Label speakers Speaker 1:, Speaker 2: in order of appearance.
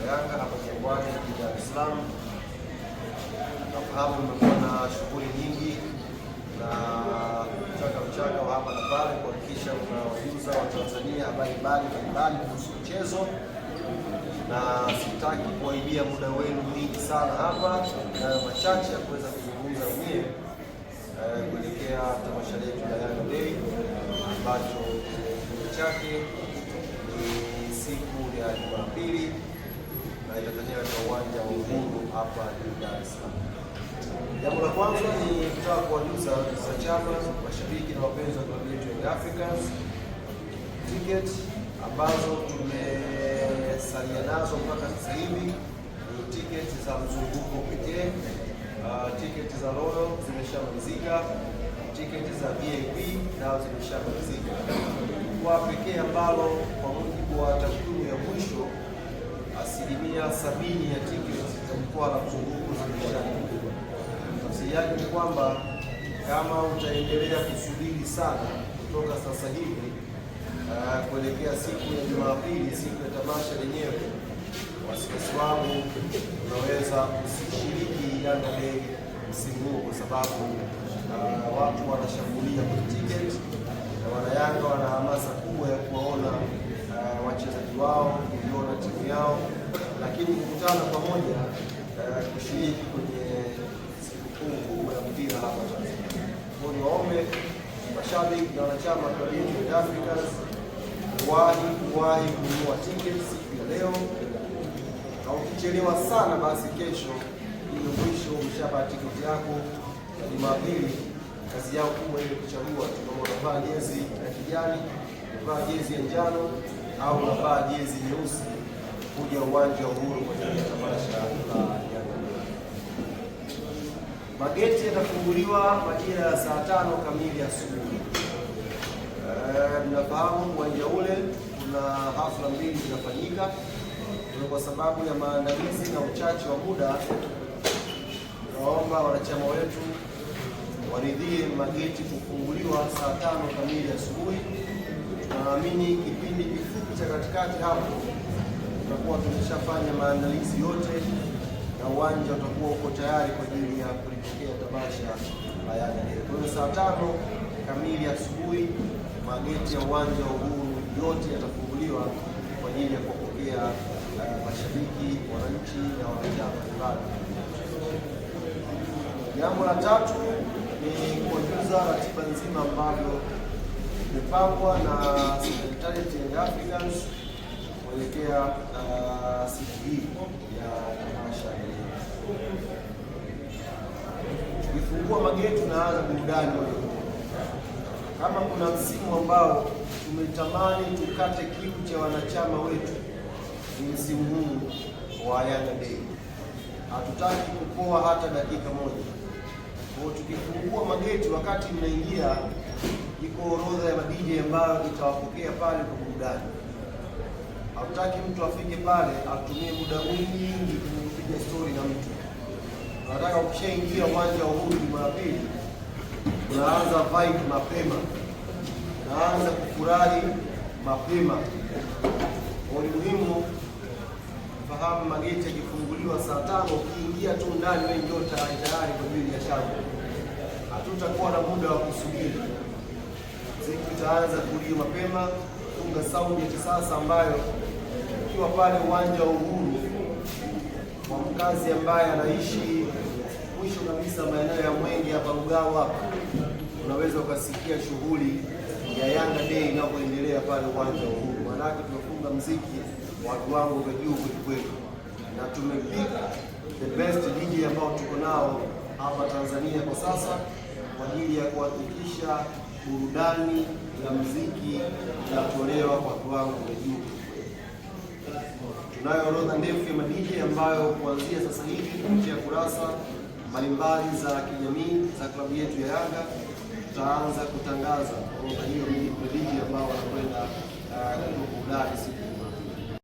Speaker 1: Yanga hapa Jangwani Dar es Salaam. Nafahamu mmekuwa na shughuli nyingi na mchaka wa hapa na pale kuhakikisha unawajuza Watanzania habari mbalimbali kuhusu mchezo, na sitaki kuwaibia muda wenu mwingi sana hapa, na machache ya kuweza kuzungumza wenyewe kuelekea tamasha letu la Yanga Day ambacho kilele chake ni siku ya Jumapili na itafanyika katika uwanja wa Uhuru hapa Dar es Salaam. Jambo la kwanza ni kutaka kuwajuza wanachama, mashabiki na wapenzi wa klabu yetu ya Africans tiketi ambazo tumesalia nazo mpaka sasa hivi ni tiketi za mzunguko pekee. Tiketi za Royal zimeshamalizika, tiketi za VIP nao zimeshamalizika. Kwa pekee ambalo kwa mujibu wa takwimu ya mwisho 70% ya tiketi za mkoa la mzunguko zimeshamalizika. Tafsiri yake ni kwamba kama utaendelea kusubiri sana kutoka sasa hivi kuelekea siku ya Jumapili, siku ya tamasha lenyewe, wasiwasi wangu unaweza usishiriki Yanga Day msimu huu, kwa sababu watu wanashambulia kwa tiketi na Wanayanga wana hamasa kubwa ya kuwaona wachezaji wao, kuiona timu yao, lakini kukutana pamoja kushiriki kwenye sikukuu kubwa ya mpira hapa Tanzania. Kwa hiyo niwaombe mashabiki na wanachama wa klabu yetu ya Africans kuwahi kununua tiketi siku ya leo, na ukichelewa sana basi kesho ile mwisho umeshapata tiketi yako ya Jumapili. Kazi yao kubwa ile kuchagua tu kama unavaa jezi ya kijani, unavaa jezi ya njano au unavaa jezi nyeusi kuja uwanja wa Uhuru kwa ajili ya tamasha la Yanga. Mageti yatafunguliwa majira ya saa 5 kamili asubuhi. Mnafahamu uwanja ule kuna hafla mbili zinafanyika. Kwa sababu ya maandalizi na uchache wa muda, naomba wanachama wetu waridhie mageti kufunguliwa saa 5 kamili asubuhi. Naamini kipindi kifupi cha katikati hapo tutakuwa tumeshafanya maandalizi yote na uwanja utakuwa uko tayari kwa ajili ya kulipokea tamasha la Yanga Day. Kwa hiyo saa 5 kamili asubuhi mageti ya uwanja wa Uhuru yote yatafunguliwa kwa ajili ya kupokea mashabiki, wananchi na wanachama mbalimbali. Jambo la tatu ni kujuza ratiba nzima ambayo imepangwa na Secretariat ya Africans kuelekea siku hii ya tamasha. Tukifungua mageti tunaanza burudani. Kama kuna msimu ambao tumetamani tukate kiu cha wanachama wetu ni msimu huu wa Yanga Day. Hatutaki kupoa hata dakika moja. Kwa tukifungua mageti, wakati mnaingia iko orodha ya DJ ambayo itawapokea pale kwa burudani. Hatutaki mtu afike pale atumie muda mwingi kupiga story na mtu. Tunataka ukishaingia uwanja wa Uhuru Jumapili unaanza vibe mapema, unaanza kufurahi mapema. Kwa hiyo muhimu fahamu mageti yakifunguliwa saa 5, ukiingia tu ndani wewe ndio tayari kwa ajili ya shangwe. Hatutakuwa na muda wa kusubiri. Muziki utaanza kulia mapema, funga sound ya kisasa ambayo ukiwa pale uwanja wa Uhuru, kwa mkazi ambaye anaishi mwisho kabisa maeneo ya Mwenge hapa Rugao hapa, unaweza ukasikia shughuli ya Yanga Day inapoendelea pale uwanja wa Uhuru. Maanake tumefunga muziki wa kiwango cha juu kweli, na tumepick the best DJ ambao tuko nao hapa Tanzania kwa sasa kwa ajili ya kuhakikisha burudani ya muziki inatolewa kwa kiwango cha juu. Tunayo orodha ndefu ya DJ ambayo kuanzia sasa hivi kupitia kurasa mbalimbali za kijamii za klabu yetu ya Yanga tutaanza kutangaza orodha hiyo ya DJ ambao wanakwenda burudani.